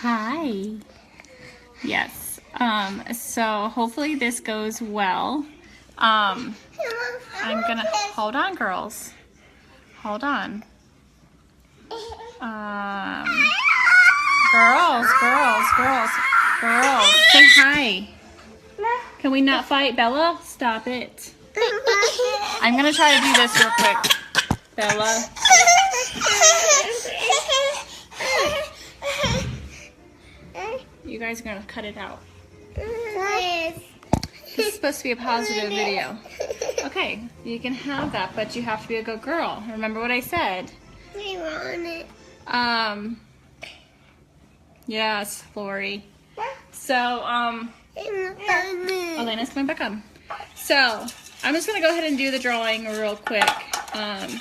Hi. Yes. So hopefully this goes well. I'm gonna hold on, girls. Hold on. Um, girls. Say hi. Can we not fight, Bella? Stop it. I'm gonna try to do this real quick, Bella. You guys are gonna cut it out. This is supposed to be a positive video. Okay, you can have that, but you have to be a good girl. Remember what I said? I want it. Yes, Lori. So, Elena's coming back up. So, I'm just gonna go ahead and do the drawing real quick, because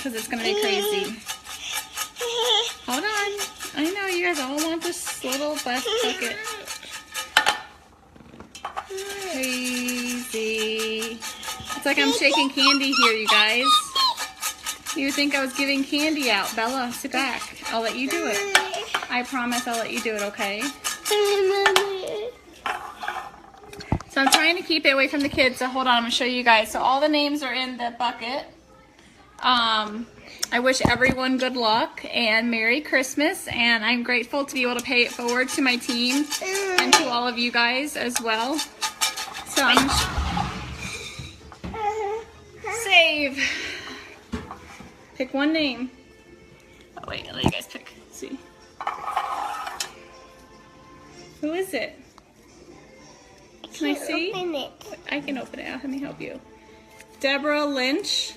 it's gonna be crazy. Hold on. I know you guys all want this little bus bucket. Crazy. It's like I'm shaking candy here, you guys. You would think I was giving candy out. Bella, sit back. I'll let you do it. I promise I'll let you do it, okay? So I'm trying to keep it away from the kids, so hold on, I'm going to show you guys. So all the names are in the bucket. I wish everyone good luck and Merry Christmas, and I'm grateful to be able to pay it forward to my team and to all of you guys as well. So I'm save. Pick one name. Oh wait, I'll let you guys pick. Let's see. Who is it? Can I see? Open it. I can open it. Let me help you. Deborah Lynch.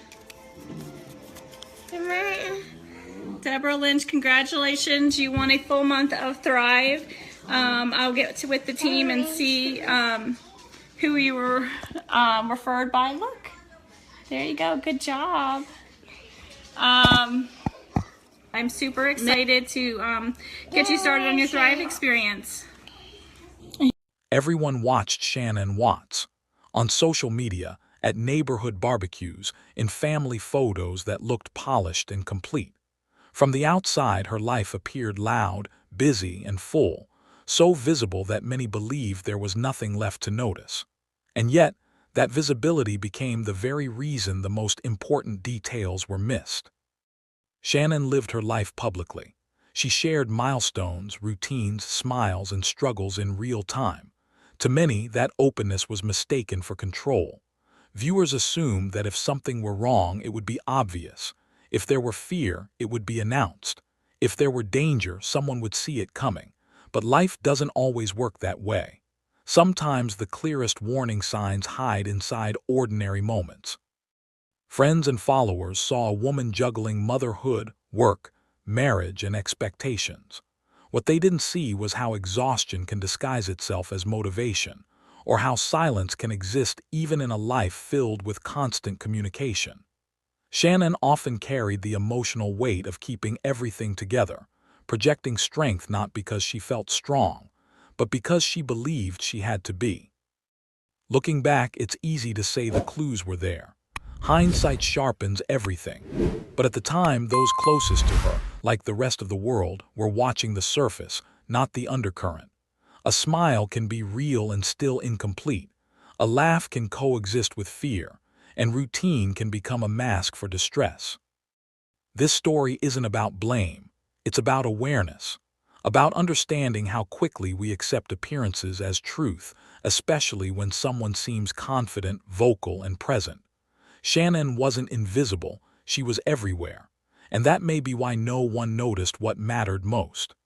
Deborah Lynch, congratulations. You won a full month of Thrive. I'll get with the team and see who you were referred by. Look, there you go. Good job. I'm super excited to get you started on your Thrive experience. Everyone watched Shanann Watts on social media, at neighborhood barbecues, in family photos that looked polished and complete. From the outside, her life appeared loud, busy, and full, so visible that many believed there was nothing left to notice. And yet, that visibility became the very reason the most important details were missed. Shanann lived her life publicly. She shared milestones, routines, smiles, and struggles in real time. To many, that openness was mistaken for control. Viewers assumed that if something were wrong, it would be obvious. If there were fear, it would be announced. If there were danger, someone would see it coming. But life doesn't always work that way. Sometimes the clearest warning signs hide inside ordinary moments. Friends and followers saw a woman juggling motherhood, work, marriage, and expectations. What they didn't see was how exhaustion can disguise itself as motivation, or how silence can exist even in a life filled with constant communication. Shanann often carried the emotional weight of keeping everything together, projecting strength not because she felt strong, but because she believed she had to be. Looking back, it's easy to say the clues were there. Hindsight sharpens everything. But at the time, those closest to her, like the rest of the world, were watching the surface, not the undercurrent. A smile can be real and still incomplete. A laugh can coexist with fear, and routine can become a mask for distress. This story isn't about blame. It's about awareness, about understanding how quickly we accept appearances as truth, especially when someone seems confident, vocal, and present. Shanann wasn't invisible, she was everywhere, and that may be why no one noticed what mattered most.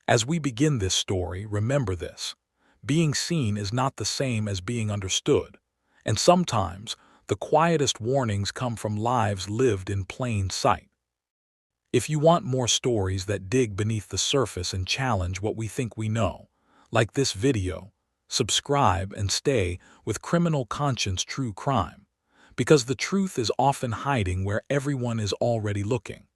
As we begin this story, remember this: being seen is not the same as being understood, and sometimes the quietest warnings come from lives lived in plain sight. If you want more stories that dig beneath the surface and challenge what we think we know, like this video, subscribe and stay with Criminal Conscience True Crime, because the truth is often hiding where everyone is already looking.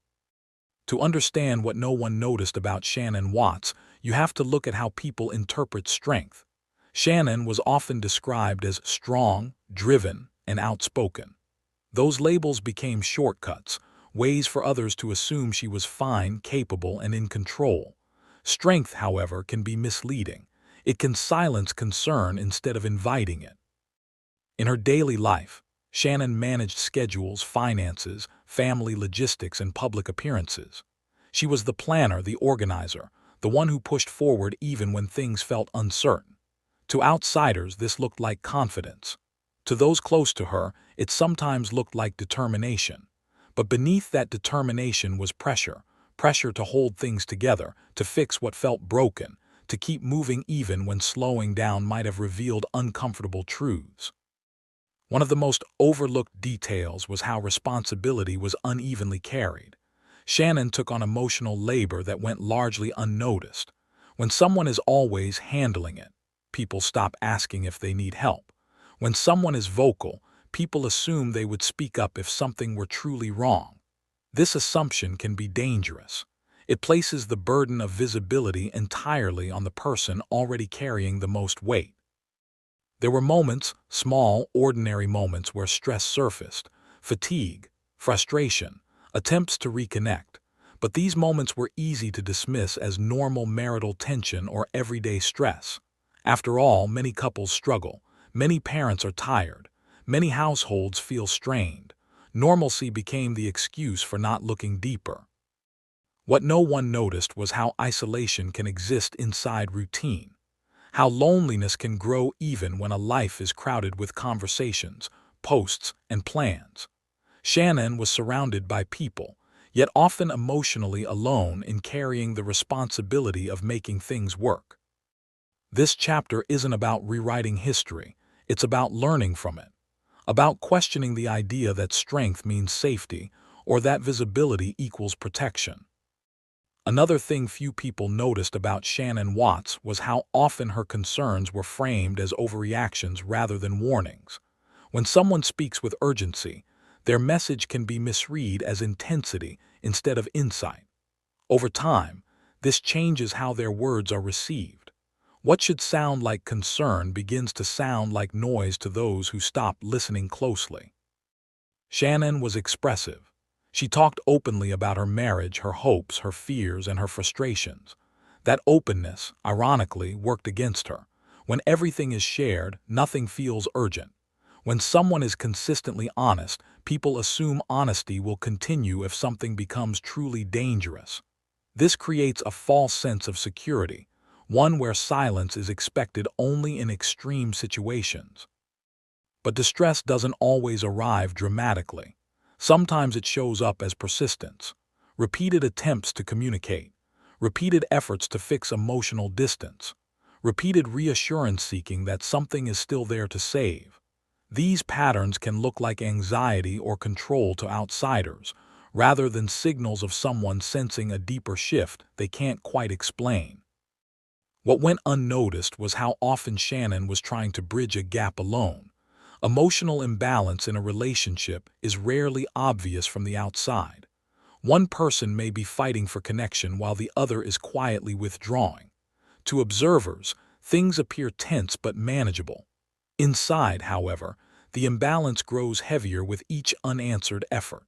To understand what no one noticed about Shanann Watts, you have to look at how people interpret strength. Shanann was often described as strong, driven, and outspoken. Those labels became shortcuts, ways for others to assume she was fine, capable, and in control. Strength, however, can be misleading. It can silence concern instead of inviting it. In her daily life, Shanann managed schedules, finances, family logistics, and public appearances. She was the planner, the organizer, the one who pushed forward even when things felt uncertain. To outsiders, this looked like confidence. To those close to her, it sometimes looked like determination. But beneath that determination was pressure, pressure to hold things together, to fix what felt broken, to keep moving even when slowing down might have revealed uncomfortable truths. One of the most overlooked details was how responsibility was unevenly carried. Shanann took on emotional labor that went largely unnoticed. When someone is always handling it, people stop asking if they need help. When someone is vocal, people assume they would speak up if something were truly wrong. This assumption can be dangerous. It places the burden of visibility entirely on the person already carrying the most weight. There were moments, small, ordinary moments, where stress surfaced, fatigue, frustration, attempts to reconnect. But these moments were easy to dismiss as normal marital tension or everyday stress. After all, many couples struggle, many parents are tired, many households feel strained. Normalcy became the excuse for not looking deeper. What no one noticed was how isolation can exist inside routine. How loneliness can grow even when a life is crowded with conversations, posts, and plans. Shanann was surrounded by people, yet often emotionally alone in carrying the responsibility of making things work. This chapter isn't about rewriting history, it's about learning from it, about questioning the idea that strength means safety or that visibility equals protection. Another thing few people noticed about Shanann Watts was how often her concerns were framed as overreactions rather than warnings. When someone speaks with urgency, their message can be misread as intensity instead of insight. Over time, this changes how their words are received. What should sound like concern begins to sound like noise to those who stop listening closely. Shanann was expressive. She talked openly about her marriage, her hopes, her fears, and her frustrations. That openness, ironically, worked against her. When everything is shared, nothing feels urgent. When someone is consistently honest, people assume honesty will continue if something becomes truly dangerous. This creates a false sense of security, one where silence is expected only in extreme situations. But distress doesn't always arrive dramatically. Sometimes it shows up as persistence, repeated attempts to communicate, repeated efforts to fix emotional distance, repeated reassurance seeking that something is still there to save. These patterns can look like anxiety or control to outsiders, rather than signals of someone sensing a deeper shift they can't quite explain. What went unnoticed was how often Shanann was trying to bridge a gap alone. Emotional imbalance in a relationship is rarely obvious from the outside. One person may be fighting for connection while the other is quietly withdrawing. To observers, things appear tense but manageable. Inside, however, the imbalance grows heavier with each unanswered effort.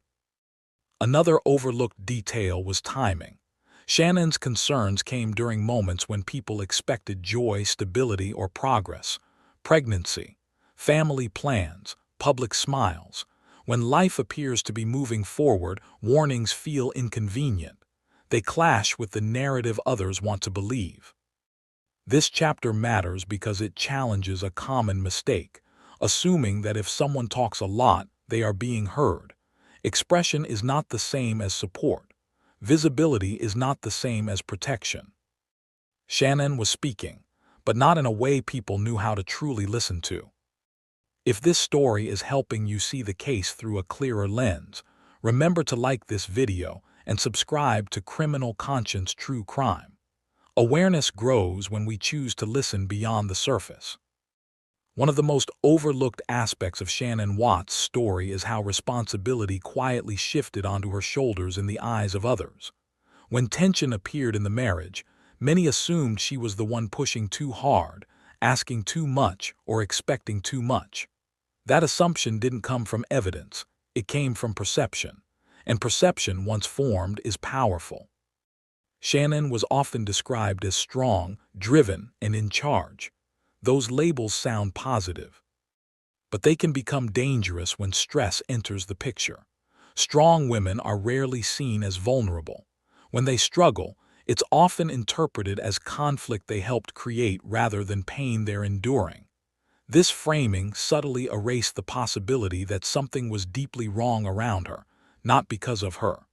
Another overlooked detail was timing. Shannon's concerns came during moments when people expected joy, stability, or progress. Pregnancy, family plans, public smiles. When life appears to be moving forward, warnings feel inconvenient. They clash with the narrative others want to believe. This chapter matters because it challenges a common mistake, assuming that if someone talks a lot, they are being heard. Expression is not the same as support. Visibility is not the same as protection. Shanann was speaking, but not in a way people knew how to truly listen to. If this story is helping you see the case through a clearer lens, remember to like this video and subscribe to Criminal Conscience True Crime. Awareness grows when we choose to listen beyond the surface. One of the most overlooked aspects of Shanann Watts' story is how responsibility quietly shifted onto her shoulders in the eyes of others. When tension appeared in the marriage, many assumed she was the one pushing too hard, asking too much, or expecting too much. That assumption didn't come from evidence, it came from perception. And perception, once formed, is powerful. Shanann was often described as strong, driven, and in charge. Those labels sound positive, but they can become dangerous when stress enters the picture. Strong women are rarely seen as vulnerable. When they struggle, it's often interpreted as conflict they helped create rather than pain they're enduring. This framing subtly erased the possibility that something was deeply wrong around her, not because of her.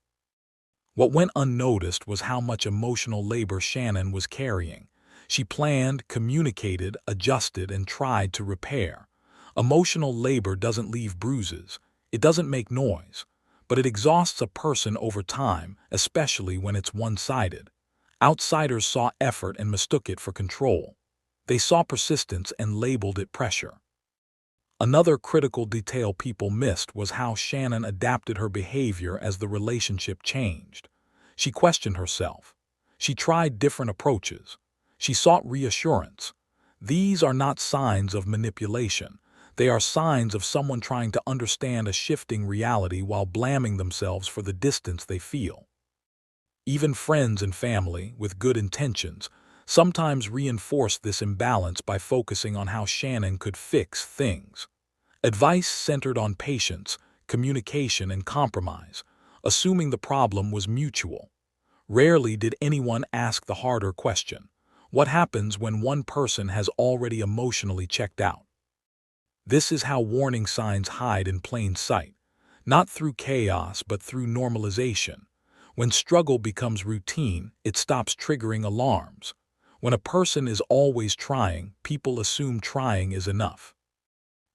What went unnoticed was how much emotional labor Shanann was carrying. She planned, communicated, adjusted, and tried to repair. Emotional labor doesn't leave bruises. It doesn't make noise. But it exhausts a person over time, especially when it's one-sided. Outsiders saw effort and mistook it for control. They saw persistence and labeled it pressure. Another critical detail people missed was how Shanann adapted her behavior as the relationship changed. She questioned herself. She tried different approaches. She sought reassurance. These are not signs of manipulation. They are signs of someone trying to understand a shifting reality while blaming themselves for the distance they feel. Even friends and family, with good intentions, sometimes reinforced this imbalance by focusing on how Shanann could fix things. Advice centered on patience, communication, and compromise, assuming the problem was mutual. Rarely did anyone ask the harder question: what happens when one person has already emotionally checked out? This is how warning signs hide in plain sight, not through chaos but through normalization. When struggle becomes routine, it stops triggering alarms. When a person is always trying, people assume trying is enough.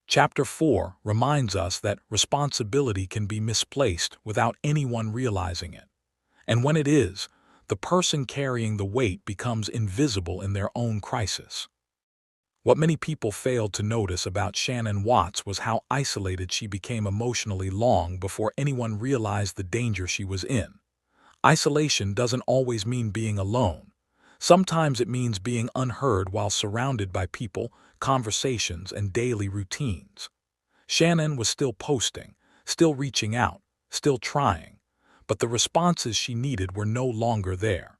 Chapter 4 reminds us that responsibility can be misplaced without anyone realizing it. And when it is, the person carrying the weight becomes invisible in their own crisis. What many people failed to notice about Shanann Watts was how isolated she became emotionally long before anyone realized the danger she was in. Isolation doesn't always mean being alone. Sometimes it means being unheard while surrounded by people, conversations, and daily routines. Shanann was still posting, still reaching out, still trying, but the responses she needed were no longer there.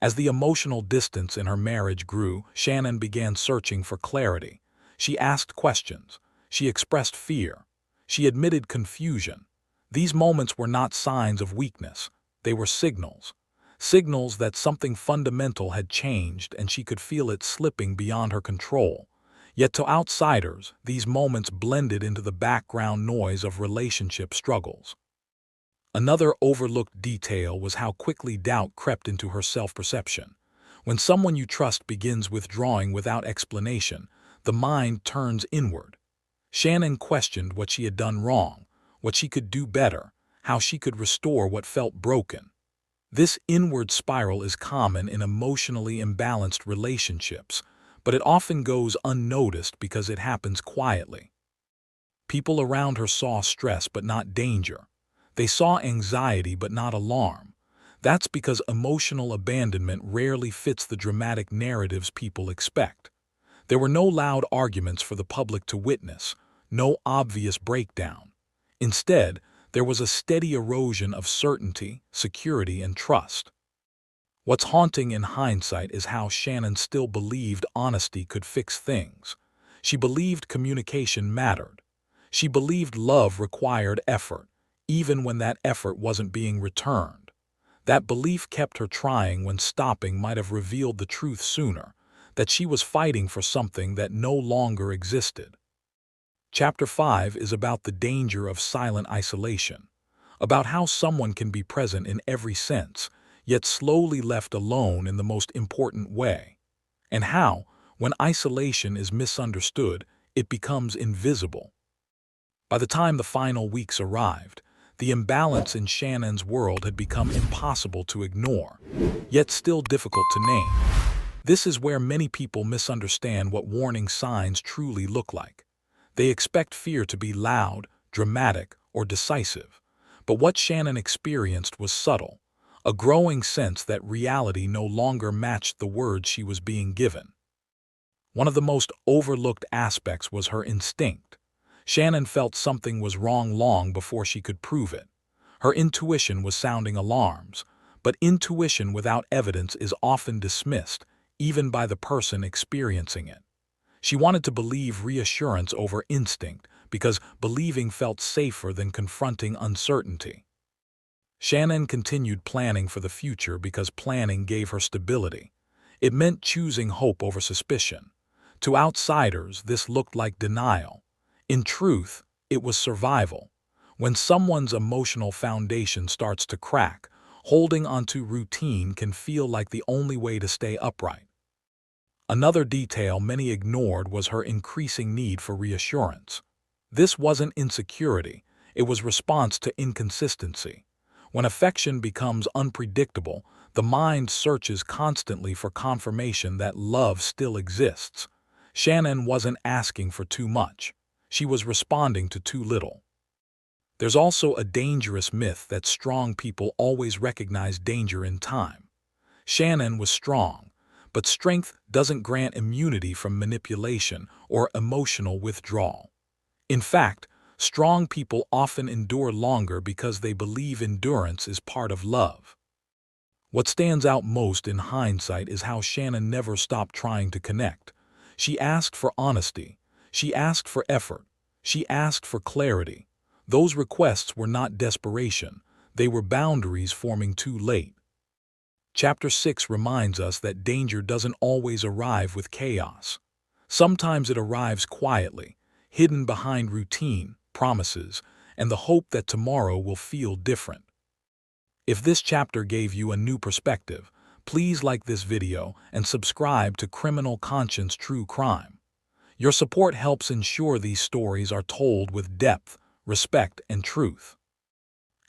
As the emotional distance in her marriage grew, Shanann began searching for clarity. She asked questions. She expressed fear. She admitted confusion. These moments were not signs of weakness. They were signals. Signals that something fundamental had changed and she could feel it slipping beyond her control. Yet to outsiders, these moments blended into the background noise of relationship struggles. Another overlooked detail was how quickly doubt crept into her self-perception. When someone you trust begins withdrawing without explanation, the mind turns inward. Shanann questioned what she had done wrong, what she could do better, how she could restore what felt broken. This inward spiral is common in emotionally imbalanced relationships, but it often goes unnoticed because it happens quietly. People around her saw stress but not danger. They saw anxiety but not alarm. That's because emotional abandonment rarely fits the dramatic narratives people expect. There were no loud arguments for the public to witness, no obvious breakdown. Instead, there was a steady erosion of certainty, security, and trust. What's haunting in hindsight is how Shanann still believed honesty could fix things. She believed communication mattered. She believed love required effort, even when that effort wasn't being returned. That belief kept her trying when stopping might have revealed the truth sooner, that she was fighting for something that no longer existed. Chapter 5 is about the danger of silent isolation, about how someone can be present in every sense, yet slowly left alone in the most important way, and how, when isolation is misunderstood, it becomes invisible. By the time the final weeks arrived, the imbalance in Shanann's world had become impossible to ignore, yet still difficult to name. This is where many people misunderstand what warning signs truly look like. They expect fear to be loud, dramatic, or decisive. But what Shanann experienced was subtle, a growing sense that reality no longer matched the words she was being given. One of the most overlooked aspects was her instinct. Shanann felt something was wrong long before she could prove it. Her intuition was sounding alarms, But intuition without evidence is often dismissed, even by the person experiencing it. She wanted to believe reassurance over instinct because believing felt safer than confronting uncertainty. Shanann continued planning for the future because planning gave her stability. It meant choosing hope over suspicion. To outsiders, this looked like denial. In truth, it was survival. When someone's emotional foundation starts to crack, holding onto routine can feel like the only way to stay upright. Another detail many ignored was her increasing need for reassurance. This wasn't insecurity, it was response to inconsistency. When affection becomes unpredictable, the mind searches constantly for confirmation that love still exists. Shanann wasn't asking for too much. She was responding to too little. There's also a dangerous myth that strong people always recognize danger in time. Shanann was strong, but strength doesn't grant immunity from manipulation or emotional withdrawal. In fact, strong people often endure longer because they believe endurance is part of love. What stands out most in hindsight is how Shanann never stopped trying to connect. She asked for honesty. She asked for effort. She asked for clarity. Those requests were not desperation. They were boundaries forming too late. Chapter 6 reminds us that danger doesn't always arrive with chaos. Sometimes it arrives quietly, hidden behind routine, promises, and the hope that tomorrow will feel different. If this chapter gave you a new perspective, please like this video and subscribe to Criminal Conscience True Crime. Your support helps ensure these stories are told with depth, respect, and truth.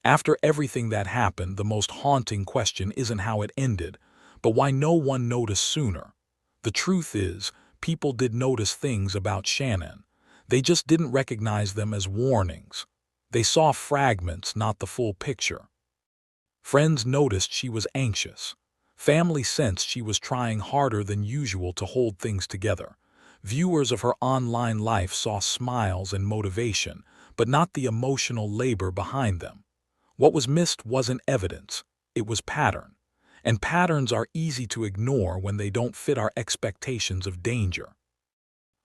After everything that happened, the most haunting question isn't how it ended, but why no one noticed sooner. The truth is, people did notice things about Shanann. They just didn't recognize them as warnings. They saw fragments, not the full picture. Friends noticed she was anxious. Family sensed she was trying harder than usual to hold things together. Viewers of her online life saw smiles and motivation, but not the emotional labor behind them. What was missed wasn't evidence, it was pattern. And patterns are easy to ignore when they don't fit our expectations of danger.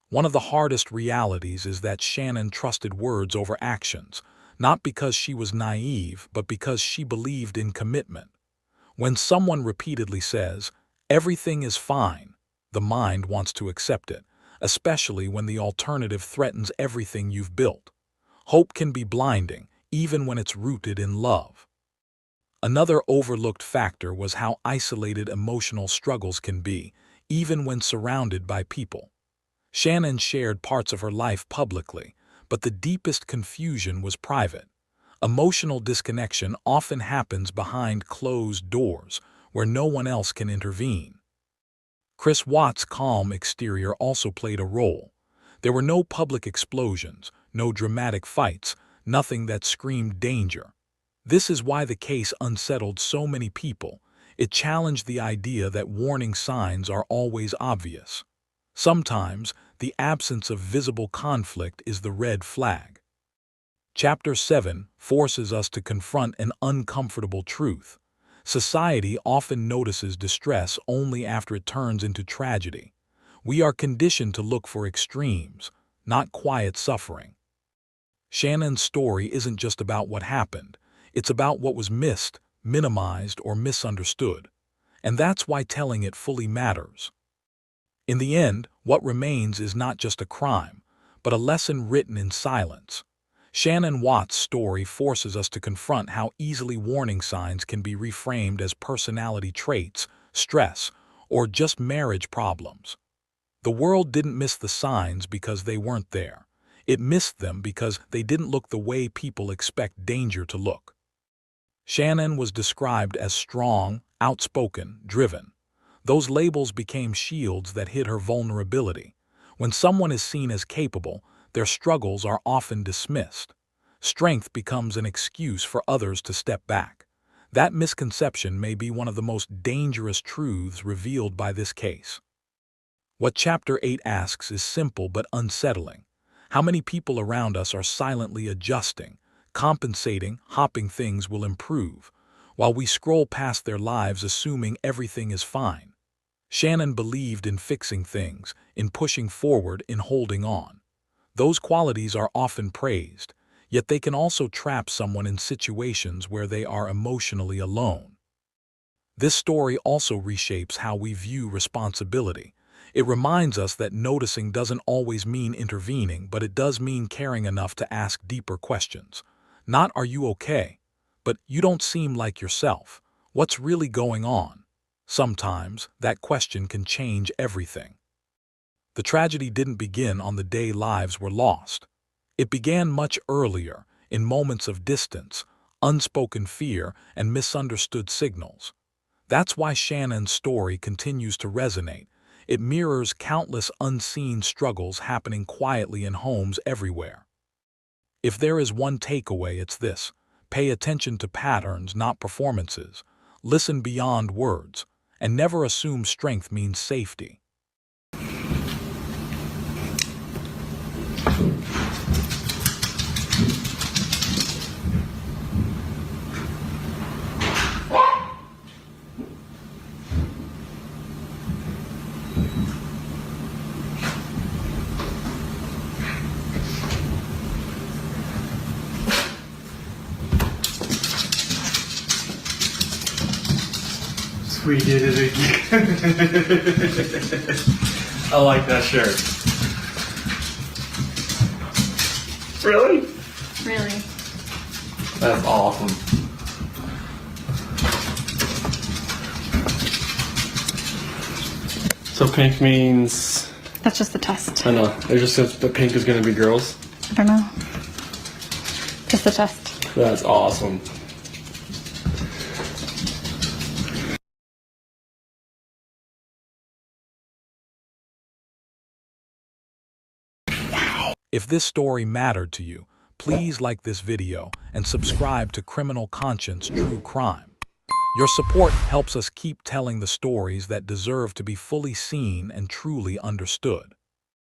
One of the hardest realities is that Shanann trusted words over actions, not because she was naive, but because she believed in commitment. When someone repeatedly says, "Everything is fine," the mind wants to accept it, especially when the alternative threatens everything you've built. Hope can be blinding, even when it's rooted in love. Another overlooked factor was how isolated emotional struggles can be, even when surrounded by people. Shanann shared parts of her life publicly, but the deepest confusion was private. Emotional disconnection often happens behind closed doors, where no one else can intervene. Chris Watts' calm exterior also played a role. There were no public explosions, no dramatic fights, nothing that screamed danger. This is why the case unsettled so many people. It challenged the idea that warning signs are always obvious. Sometimes, the absence of visible conflict is the red flag. Chapter 7 forces us to confront an uncomfortable truth. Society often notices distress only after it turns into tragedy. We are conditioned to look for extremes, not quiet suffering. Shannon's story isn't just about what happened, it's about what was missed, minimized, or misunderstood. And that's why telling it fully matters. In the end, what remains is not just a crime, but a lesson written in silence. Shanann Watts' story forces us to confront how easily warning signs can be reframed as personality traits, stress, or just marriage problems. The world didn't miss the signs because they weren't there. It missed them because they didn't look the way people expect danger to look. Shanann was described as strong, outspoken, driven. Those labels became shields that hid her vulnerability. When someone is seen as capable, their struggles are often dismissed. Strength becomes an excuse for others to step back. That misconception may be one of the most dangerous truths revealed by this case. What Chapter 8 asks is simple but unsettling. How many people around us are silently adjusting, compensating, hoping things will improve? while we scroll past their lives assuming everything is fine. Shanann believed in fixing things, in pushing forward, in holding on. Those qualities are often praised, yet they can also trap someone in situations where they are emotionally alone. This story also reshapes how we view responsibility. It reminds us that noticing doesn't always mean intervening, but it does mean caring enough to ask deeper questions. Not "Are you okay?" but "You don't seem like yourself. What's really going on?" Sometimes that question can change everything. The tragedy didn't begin on the day lives were lost. It began much earlier, in moments of distance, unspoken fear, and misunderstood signals. That's why Shanann's story continues to resonate. It mirrors countless unseen struggles happening quietly in homes everywhere. If there is one takeaway, it's this: pay attention to patterns, not performances. Listen beyond words, and never assume strength means safety. We did it again. I like that shirt. Really? Really? That's awesome. So pink means... That's just the test. I know. It just says the pink is going to be girls. I don't know. Just the test. That's awesome. If this story mattered to you, please like this video and subscribe to Criminal Conscience True Crime. Your support helps us keep telling the stories that deserve to be fully seen and truly understood.